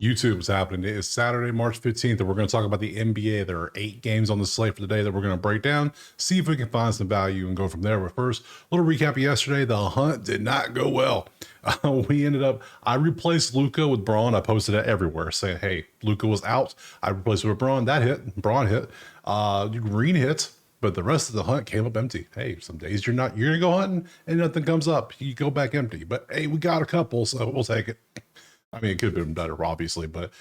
YouTube was happening. It is Saturday, March 15th, and we're going to talk about the NBA. There are 8 games on the slate for the day that we're going to break down, see if we can find some value and go from there. But first, a little recap of yesterday. The hunt did not go well. I replaced Luca with Braun. I posted it everywhere saying, hey, Luca was out. I replaced it with Braun. That hit. Braun hit. Green hit. But the rest of the hunt came up empty. Hey, some days you're going to go hunting and nothing comes up. You go back empty. But hey, we got a couple, so we'll take it. I mean, it could have been better, obviously, but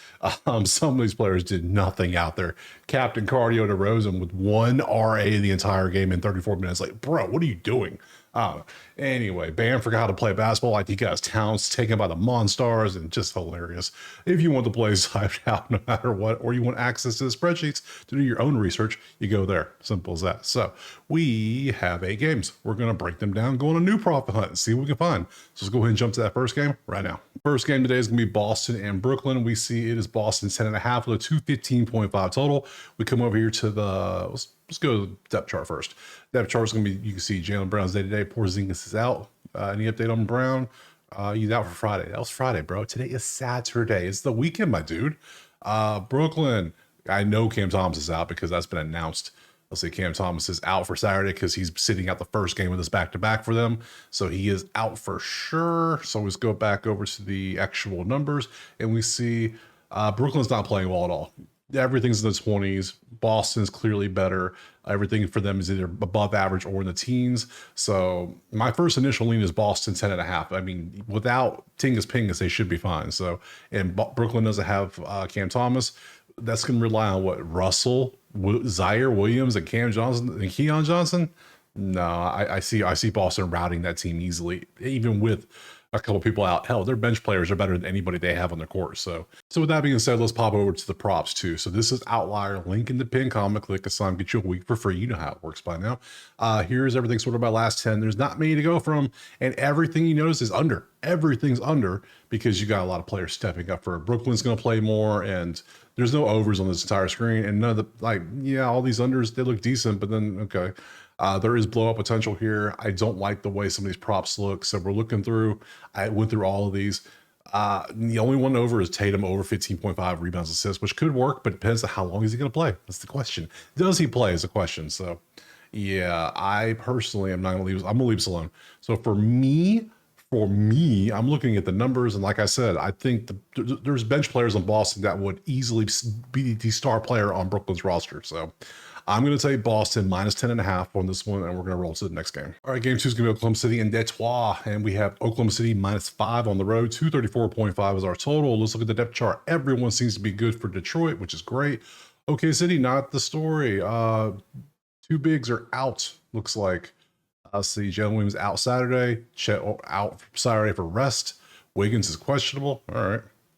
some of these players did nothing out there. Captain Cardio DeRozan with 1 RA the entire game in 34 minutes. Like, bro, what are you doing? Anyway, Bam forgot how to play basketball. I think he got his talents taken by the Monstars, and just hilarious. If you want the plays typed out no matter what, or you want access to the spreadsheets to do your own research, you go there. Simple as that. So we have 8 games. We're going to break them down, go on a new profit hunt, and see what we can find. So let's go ahead and jump to that first game right now. First game today is going to be Boston and Brooklyn. We see it is Boston 10.5 with a 215.5 total. We come over here to the, let's go to the depth chart first. Depth chart is going to be, you can see Jaylen Brown's day-to-day. Porzingis is out. Any update on Brown? He's out for Friday. That was Friday, bro. Today is Saturday. It's the weekend, my dude. Brooklyn, I know Cam Thomas is out because that's been announced. Let's say Cam Thomas is out for Saturday because he's sitting out the first game of this back-to-back for them. So he is out for sure. So let's go back over to the actual numbers, and we see Brooklyn's not playing well at all. Everything's in the 20s. Boston's clearly better. Everything for them is either above average or in the teens. So my first initial lean is Boston 10.5. I mean, without Tingus Pingus, they should be fine. So, and Brooklyn doesn't have Cam Thomas. That's going to rely on what, Russell, Zaire Williams, and Cam Johnson and Keon Johnson. No, I see Boston routing that team easily, even with a couple people out. Hell, their bench players are better than anybody they have on their court. So with that being said, let's pop over to the props too. So this is Outlier, link in the pin comment, click a sign, get you a week for free. You know how it works by now. Here's everything sorted by last 10. There's not many to go from, and everything you notice is under. Everything's under because you got a lot of players stepping up. For Brooklyn's going to play more, and there's no overs on this entire screen, and none of the, all these unders, they look decent, but then, okay. There is blow up potential here. I don't like the way some of these props look. So we're looking through, I went through all of these. The only one over is Tatum over 15.5 rebounds assists, which could work, but depends on how long is he going to play. That's the question. Does he play is a question. So yeah, I personally am not going to leave. I'm going to leave this alone. So for me, I'm looking at the numbers, and like I said, I think there's bench players in Boston that would easily be the star player on Brooklyn's roster. So I'm going to take Boston minus 10.5 on this one, and we're going to roll to the next game. All right, game 2 is going to be Oklahoma City and Detroit, and we have Oklahoma City minus 5 on the road. 234.5 is our total. Let's look at the depth chart. Everyone seems to be good for Detroit, which is great. OK City, not the story. 2 bigs are out, looks like. See, Jalen Williams out Saturday. Chet out Saturday for rest. Wiggins is questionable. All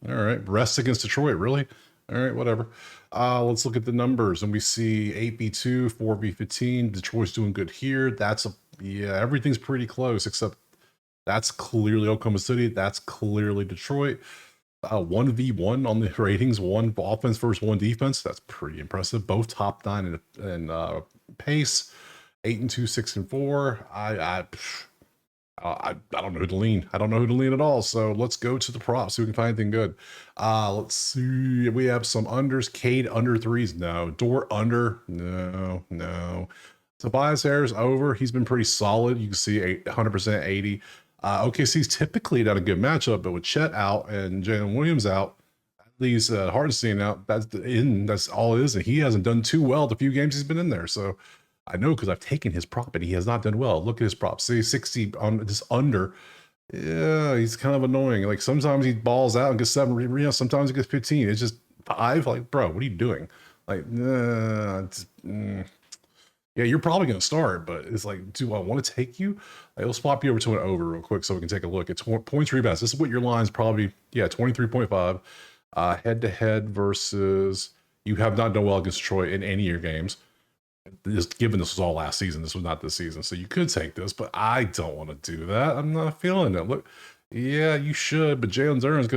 right. Rest against Detroit, really? All right, whatever. Let's look at the numbers, and we see 8v2, 4v15. Detroit's doing good here. Everything's pretty close, except that's clearly Oklahoma City. That's clearly Detroit. 1v1 on the ratings, 1 offense versus 1 defense. That's pretty impressive. Both top 9 in pace. 8-2, 6-4. I don't know who to lean. I don't know who to lean at all. So let's go to the props. See if we can find anything good. Let's see. We have some unders. Cade under 3s. No. Dort under. No. Tobias Harris over. He's been pretty solid. You can see 100% 80. OKC's typically done a good matchup, but with Chet out and Jalen Williams out, at least Hardenstein out, that's all it is. And he hasn't done too well the few games he's been in there. So I know because I've taken his prop and he has not done well. Look at his prop. See, 60 on this under. Yeah, he's kind of annoying. Like sometimes he balls out and gets 7. Sometimes he gets 15. It's just 5. Like, bro, what are you doing? Like, yeah, you're probably going to start, but it's like, do I want to take you? Let's swap you over to an over real quick so we can take a look at points rebounds. This is what your line's probably, 23.5. Head-to-head versus you have not done well against Detroit in any of your games. Just given this was all last season, this was not this season, so you could take this, but I don't want to do that. I'm not feeling it. Look, yeah, you should, but Jalen Duren's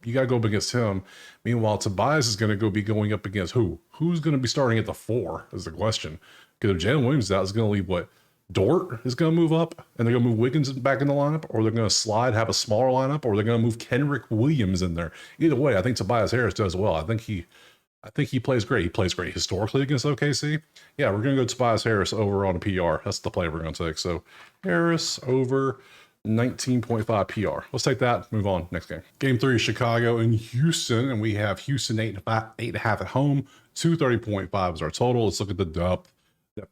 you got to go up against him. Meanwhile, Tobias is going to be going up against who? Who's going to be starting at the 4 is the question. Because if Jalen Williams is out, it's going to leave what? Dort is going to move up and they're going to move Wiggins back in the lineup, or they're going to slide, have a smaller lineup, or they're going to move Kenrick Williams in there. Either way, I think Tobias Harris does well. I think he plays great. He plays great historically against OKC. Yeah, we're going to go Tobias Harris over on a PR. That's the play we're going to take. So Harris over 19.5 PR. Let's take that. Move on. Next game. Game 3 is Chicago and Houston. And we have Houston 8.5 at home. 230.5 is our total. Let's look at the depth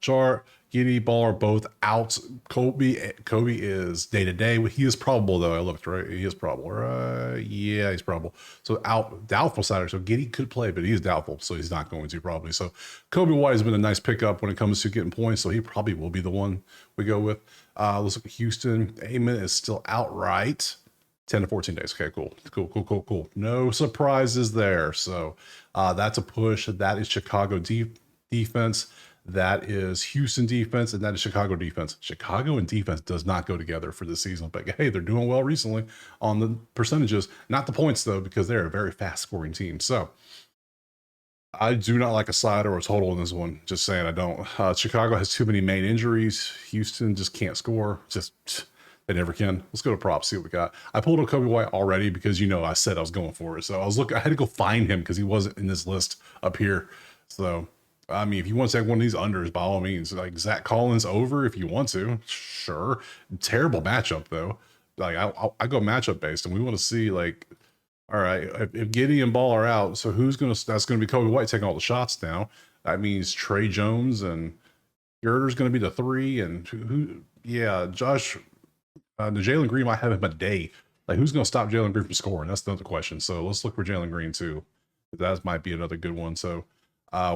chart. Giddey, Ball are both out. Kobe is day to day. He is probable though. I looked right. He is probable, right? Yeah, he's probable. So out, doubtful Saturday. So Giddey could play, but he's doubtful, so he's not going to probably. So Kobe White has been a nice pickup when it comes to getting points. So he probably will be the one we go with. Let's look at Houston. Amen is still outright. 10 to 14 days. Okay, cool. No surprises there. So that's a push. That is Chicago defense. That is Houston defense, and that is Chicago defense. Chicago and defense does not go together for this season, but hey, they're doing well recently on the percentages. Not the points, though, because they're a very fast-scoring team. So I do not like a side or a total in this one. Just saying, I don't. Chicago has too many main injuries. Houston just can't score. They never can. Let's go to props, see what we got. I pulled up Kobe White already because, I said I was going for it. So I had to go find him because he wasn't in this list up here. So I mean, if you want to take one of these unders, by all means, like Zach Collins over if you want to, sure. Terrible matchup though. Like I go matchup based, and we want to see like, all right, if Giddey and Ball are out, so that's gonna be Kobe White taking all the shots now. That means Trey Jones and Girder's gonna be the 3, and Josh, Jalen Green might have him a day. Like who's gonna stop Jalen Green from scoring? That's another question. So let's look for Jalen Green too. That might be another good one. So.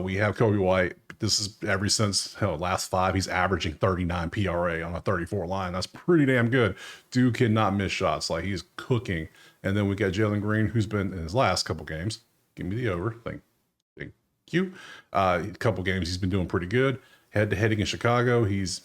We have Kobe White. This is ever since last 5. He's averaging 39 PRA on a 34 line. That's pretty damn good. Dude cannot miss shots. Like he's cooking. And then we got Jalen Green, who's been in his last couple games. Give me the over. Thank you. A couple games he's been doing pretty good. Head to head against Chicago, he's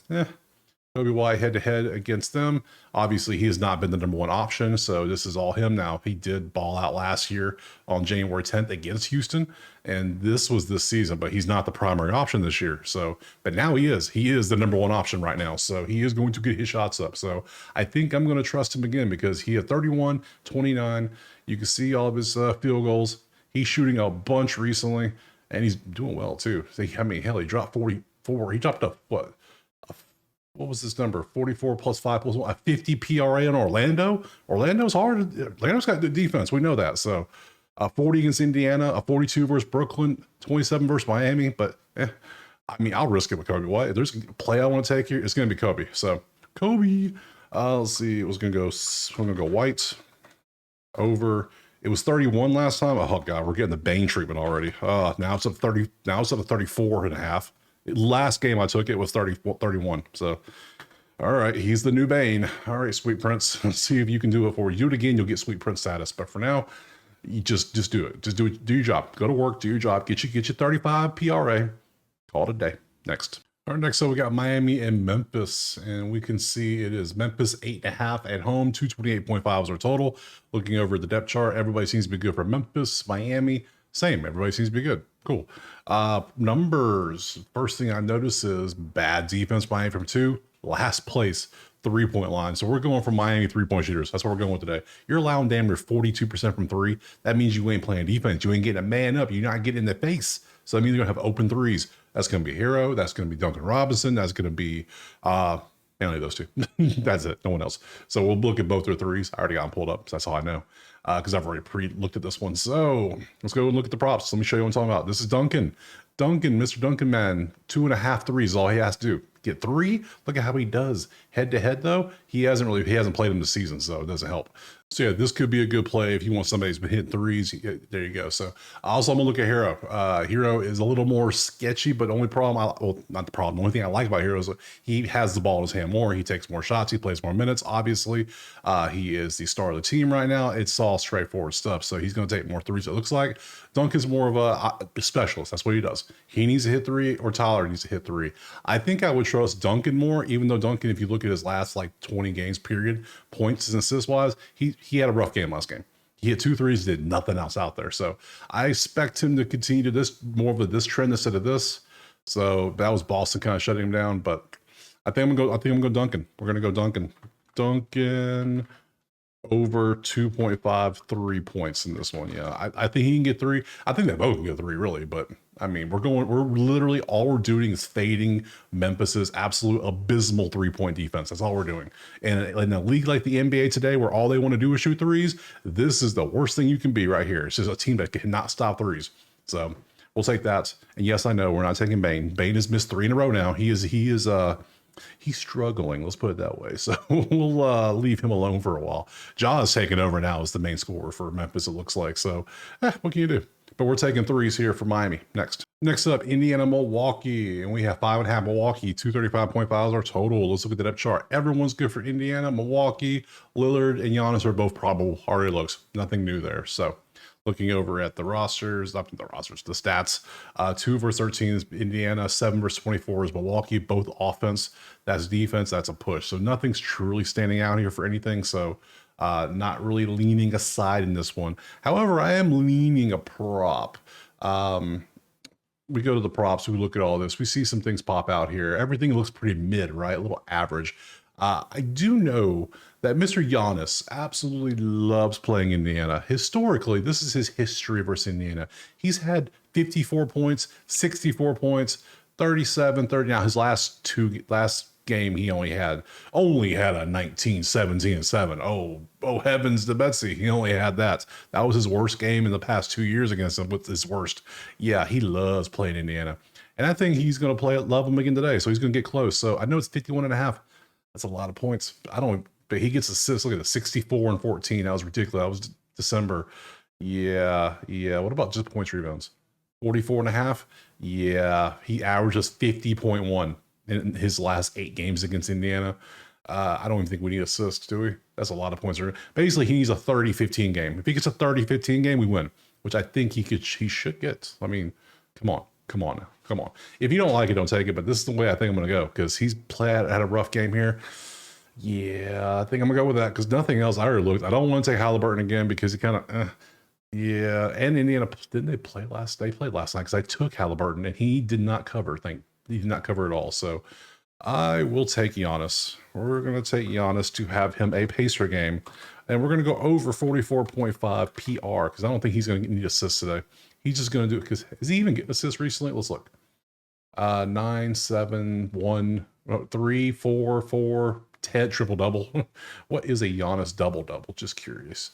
Kobe White head to head against them. Obviously, he has not been the number 1 option, so this is all him now. He did ball out last year on January 10th against Houston, and this was this season, but he's not the primary option this year. So, but now he is. He is the number 1 option right now, so he is going to get his shots up. So I think I'm going to trust him again because he had 31, 29. You can see all of his field goals. He's shooting a bunch recently, and he's doing well too. I mean, hell, he dropped 44. He dropped what was this number? 44 plus 5 plus 1, a 50 PRA in Orlando. Orlando's hard. Orlando's got good defense. We know that. So a 40 against Indiana, a 42 versus Brooklyn, 27 versus Miami. But I mean, I'll risk it with Kobe White. If there's a play I want to take here, it's going to be Kobe. So Kobe, let's see. It was going to go White over. It was 31 last time. Oh God, we're getting the Bane treatment already. Now it's up 30. Now it's up to 34.5. Last game I took it was 31. So, all right, he's the new Bane. All right, Sweet Prince. Let's see if you can do it for you. Do it again, you'll get Sweet Prince status. But for now, you just do it. Just do it. Do your job. Go to work. Do your job. Get you 35 PRA. Call it a day. Next. All right, next up we got Miami and Memphis, and we can see it is Memphis 8.5 at home, 228.5 is our total. Looking over the depth chart, everybody seems to be good for Memphis. Miami, same. Everybody seems to be good. Cool. Numbers. First thing I notice is bad defense. Miami from 2. Last place, 3-point line. So we're going for Miami 3-point shooters. That's what we're going with today. You're allowing damn near 42% from 3. That means you ain't playing defense. You ain't getting a man up. You're not getting in the face. So that means you're going to have open threes. That's going to be Hero. That's going to be Duncan Robinson. That's going to be only those 2. That's it. No one else. So we'll look at both their threes. I already got them pulled up. So that's all I know. Because I've already looked at this one. So let's go and look at the props. Let me show you what I'm talking about. This is Duncan. Mr. Duncan, man, 2.5 threes is all he has to do. Get 3. Look at how he does. Head to head, though, he hasn't played him this season, so it doesn't help. So yeah, this could be a good play if you want somebody who's been hitting threes. There you go. So also I'm gonna look at Hero. Hero is a little more sketchy, but the only problem, not the problem. The only thing I like about Hero is he has the ball in his hand more. He takes more shots. He plays more minutes. Obviously, he is the star of the team right now. It's all straightforward stuff. So he's gonna take more threes. It looks like Duncan's more of a specialist. That's what he does. He needs to hit 3, or Tyler needs to hit 3. I think I would trust Duncan more, even though Duncan, if you look at his last like 20 games period, points and assists wise, he had a rough game last game. He hit 2 threes, did nothing else out there. So I expect him to continue to this more of this trend instead of this. So that was Boston kind of shutting him down, but I think I'm gonna go. I think I'm gonna go Duncan. We're gonna go Duncan. Duncan over 2.5 3 points in this one. Yeah, I think he can get 3. I think they both can get 3, really. But I mean, we're literally all we're doing is fading Memphis's absolute abysmal 3-point defense. That's all we're doing. And in a league like the NBA today, where all they want to do is shoot threes, this is the worst thing you can be right here. It's just a team that cannot stop threes. So we'll take that. And yes, I know we're not taking Bane. Bane has missed 3 in a row now. He's struggling. Let's put it that way. So we'll leave him alone for a while. Ja is taking over now as the main scorer for Memphis, it looks like. So what can you do? But we're taking 3s here for Miami next. Next up, Indiana, Milwaukee. And we have 5.5 Milwaukee, 235.5 is our total. Let's look at the depth chart. Everyone's good for Indiana. Milwaukee, Lillard, and Giannis are both probable. Already looks nothing new there. So looking over at the rosters, the stats, 2 versus 13 is Indiana, 7 versus 24 is Milwaukee, both offense. That's defense, that's a push. So nothing's truly standing out here for anything. So not really leaning aside in this one. However, I am leaning a prop. We go to the props, we look at all this, we see some things pop out here. Everything looks pretty mid, right? A little average. I do know that Mr. Giannis absolutely loves playing Indiana. Historically, this is his history versus Indiana. He's had 54 points, 64 points, 37, 30. Now his last game he only had a 19, 17, and 7. Oh heavens to Betsy. He only had that. That was his worst game in the past 2 years against him. With his worst. Yeah, he loves playing Indiana. And I think he's going to love him again today. So he's going to get close. So I know it's 51.5. That's a lot of points. But he gets assists. Look at the 64 and 14. That was ridiculous. That was December. Yeah. What about just points, rebounds? 44.5. Yeah. He averages 50.1 in his last 8 games against Indiana. I don't even think we need assists, do we? That's a lot of points. Basically, he needs a 30-15 game. If he gets a 30-15 game, we win, which I think he should get. I mean, come on now. Come on. If you don't like it, don't take it. But this is the way I think I'm going to go because he's had a rough game here. Yeah, I think I'm going to go with that because nothing else I already looked. I don't want to take Halliburton again because he kind of, yeah. And Indiana, didn't they play last? They played last night because I took Halliburton and he did not cover. He did not cover at all. So I will take Giannis. We're going to take Giannis to have him a pacer game. And we're going to go over 44.5 PR because I don't think he's going to need assists today. He's just going to do it because is he even getting assists recently? Let's look. 9, 7, 1, 3, 4, 4, 10 triple double. What is a Giannis double double? Just curious.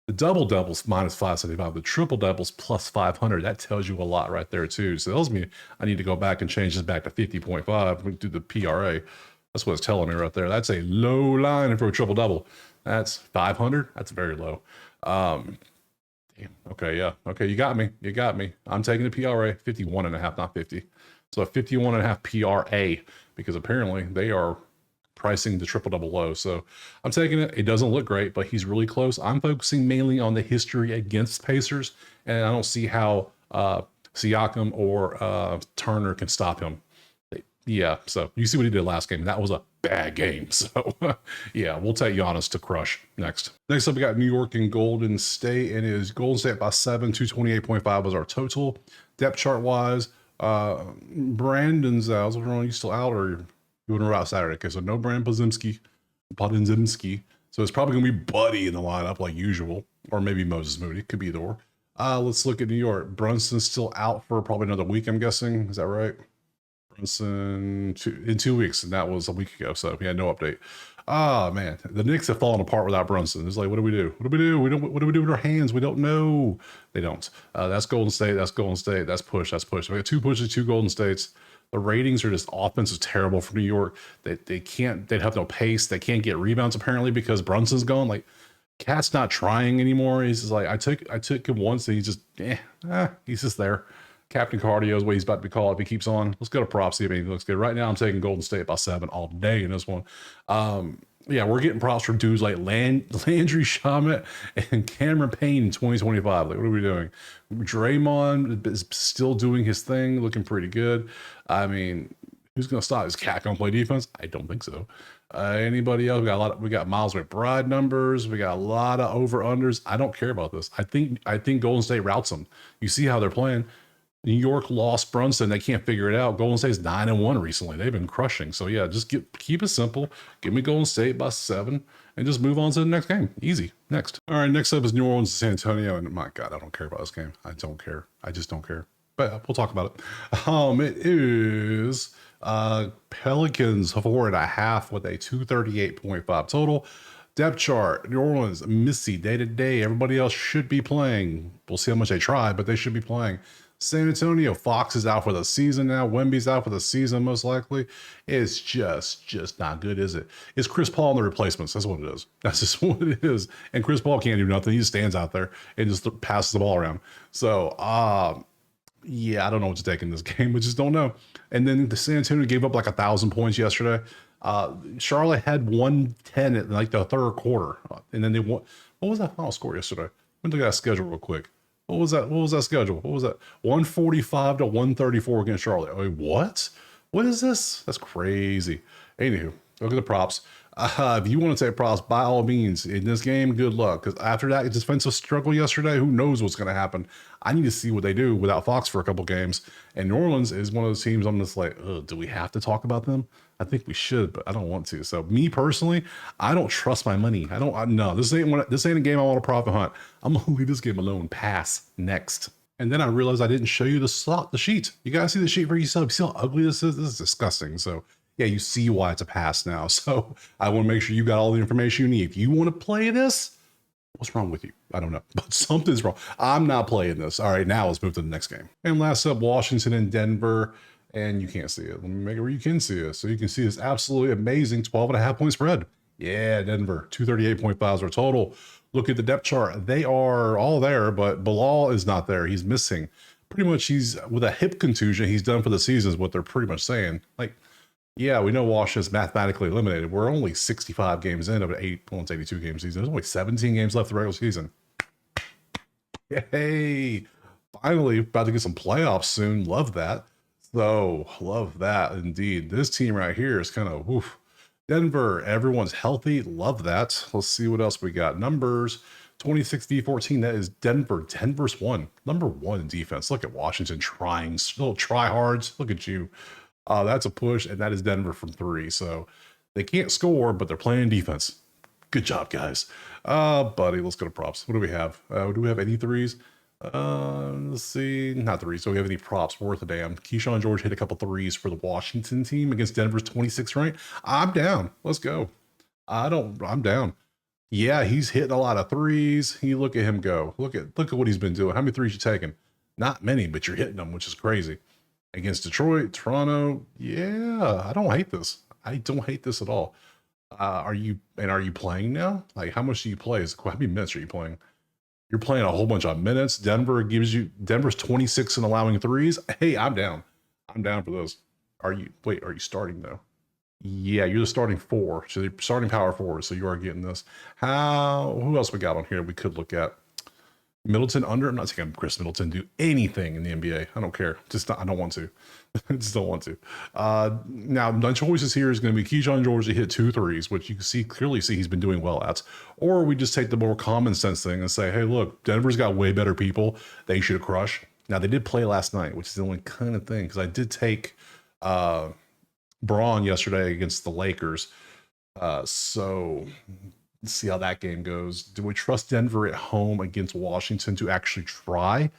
The double doubles minus 575. The triple doubles plus 500. That tells you a lot right there too. So that tells me I need to go back and change this back to 50.5. We do the PRA. That's what it's telling me right there. That's a low line for a triple double. That's 500. That's very low. Okay, yeah. Okay, you got me. I'm taking the PRA 51.5, not 50. So a 51.5 PRA because apparently they are pricing the triple double low. So I'm taking it. It doesn't look great, but he's really close. I'm focusing mainly on the history against Pacers, and I don't see how Siakam or Turner can stop him. Yeah, so you see what he did last game. That was a bad game. So yeah, we'll take Giannis to crush next. Next up, we got New York and Golden State, and it is Golden State by 7, 228.5 was our total. Depth chart wise, Brandon's out. What's wrong? You still out or you wouldn't route Saturday? Okay, so no Brandon Podziemski. So it's probably gonna be Buddy in the lineup like usual, or maybe Moses Moody. Could be either or. Let's look at New York. Brunson's still out for probably another week, I'm guessing. Is that right? Brunson in 2 weeks, and that was a week ago, so we had no update. Oh man, the Knicks have fallen apart without Brunson. It's like, what do we do? What do we do? What do we do with our hands? We don't know. They don't. That's Golden State. That's push. We got 2 pushes, 2 Golden States. The ratings are just offense is terrible for New York. They have no pace. They can't get rebounds apparently because Brunson's gone. Like, Cat's not trying anymore. He's just like, I took him once and he's just he's just there. Captain Cardio is what he's about to be called if he keeps on. Let's go to props, see if anything looks good. Right now, I'm taking Golden State by 7 all day in this one. Yeah, we're getting props from dudes like Landry Shamet and Cameron Payne in 2025. Like, what are we doing? Draymond is still doing his thing, looking pretty good. I mean, who's going to stop? Is Cat going to play defense? I don't think so. Anybody else? We got Miles McBride numbers. We got a lot of over-unders. I don't care about this. I think Golden State routes them. You see how they're playing. New York lost Brunson. They can't figure it out. Golden State's 9-1 recently. They've been crushing. So yeah, just keep it simple. Give me Golden State by 7 and just move on to the next game. Easy. Next. All right, next up is New Orleans and San Antonio. And my God, I don't care about this game. I don't care. I just don't care. But we'll talk about it. It is Pelicans 4.5 with a 238.5 total. Depth chart, New Orleans, Missy, day-to-day. Everybody else should be playing. We'll see how much they try, but they should be playing. San Antonio, Fox is out for the season now. Wemby's out for the season, most likely. It's just not good, is it? It's Chris Paul and the replacements. That's what it is. That's just what it is. And Chris Paul can't do nothing. He just stands out there and just passes the ball around. So, yeah, I don't know what to take in this game. We just don't know. And then the San Antonio gave up like 1,000 points yesterday. Charlotte had 110 in like the third quarter, and then they won. What was that final score yesterday? Let me look at that schedule real quick. What was that? What was that schedule? What was that? 145 to 134 against Charlotte. I mean, what? What is this? That's crazy. Anywho, look at the props. If you want to take props, by all means, in this game, good luck. Because after that defensive struggle yesterday, who knows what's going to happen? I need to see what they do without Fox for a couple games. And New Orleans is one of those teams I'm just like, do we have to talk about them? I think we should, but I don't want to. So me personally, I don't trust my money. No, this ain't a game I want to profit hunt. I'm going to leave this game alone. Pass. Next. And then I realized I didn't show you the sheet. You guys see the sheet for yourself. You see how ugly this is? This is disgusting. So yeah, you see why it's a pass now. So I want to make sure you got all the information you need. If you want to play this, what's wrong with you? I don't know, but something's wrong. I'm not playing this. All right, now let's move to the next game. And last up, Washington and Denver. And you can't see it. Let me make it where you can see it. So you can see this absolutely amazing 12.5 point spread. Yeah, Denver, 238.5 is our total. Look at the depth chart. They are all there, but Bilal is not there. He's missing. Pretty much he's with a hip contusion. He's done for the season is what they're pretty much saying. Like, yeah, we know Washington's mathematically eliminated. We're only 65 games in of an 82 game season. There's only 17 games left of the regular season. Yay. Finally, about to get some playoffs soon. Love that. So, love that indeed. This team right here is kind of, oof. Denver, everyone's healthy. Love that. Let's see what else we got. Numbers, 26v14. That is Denver. Denver's one. Number 1 in defense. Look at Washington trying. Still tryhards. Look at you. That's a push, and that is Denver from 3. So, they can't score, but they're playing defense. Good job, guys. Buddy, let's go to props. What do we have? Do we have any threes? Let's see, not threes. So we have any props worth a damn. Keyshawn George hit a couple threes for the Washington team against Denver's 26th ranked. I'm down. Let's go. I'm down. Yeah, he's hitting a lot of threes. You look at him go. Look at what he's been doing. How many threes you taking? Not many, but you're hitting them, which is crazy. Against Detroit, Toronto. Yeah, I don't hate this. I don't hate this at all. Are you playing now? Like, how much do you play? How many minutes are you playing? You're playing a whole bunch of minutes. Denver's 26 in allowing threes. Hey, I'm down. I'm down for those. Are you starting though? Yeah, you're the starting 4. So you're starting power forward. So you are getting this. Who else we got on here we could look at? Middleton under. I'm not taking Chris Middleton do anything in the NBA. I don't care. I don't want to. I just don't want to. Now, my choices here is going to be Keyshawn George to hit 2 threes, which you can clearly see he's been doing well at. Or we just take the more common sense thing and say, hey, look, Denver's got way better people. They should crush. Now, they did play last night, which is the only kind of thing, because I did take Braun yesterday against the Lakers. So let's see how that game goes. Do we trust Denver at home against Washington to actually try?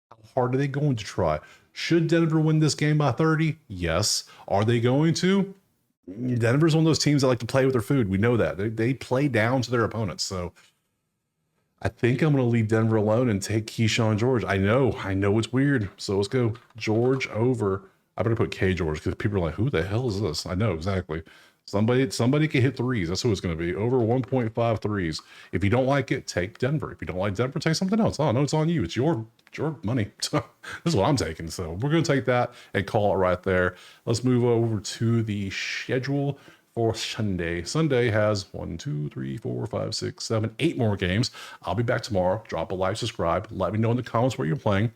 How hard are they going to try? Should Denver win this game by 30? Yes. Are they going to? Denver's one of those teams that like to play with their food. We know that. They play down to their opponents. So I think I'm going to leave Denver alone and take Keyshawn George. I know it's weird. So let's go George over. I better put K George because people are like, who the hell is this? I know exactly. Somebody can hit threes. That's who it's going to be. Over 1.5 threes. If you don't like it, take Denver. If you don't like Denver, take something else. Oh, no, it's on you. It's your money. This is what I'm taking. So we're going to take that and call it right there. Let's move over to the schedule for Sunday. Sunday has 1, 2, 3, 4, 5, 6, 7, 8 more games. I'll be back tomorrow. Drop a like, subscribe. Let me know in the comments where you're playing.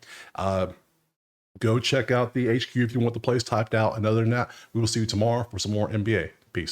Go check out the HQ if you want the plays typed out. And other than that, we will see you tomorrow for some more NBA. Peace.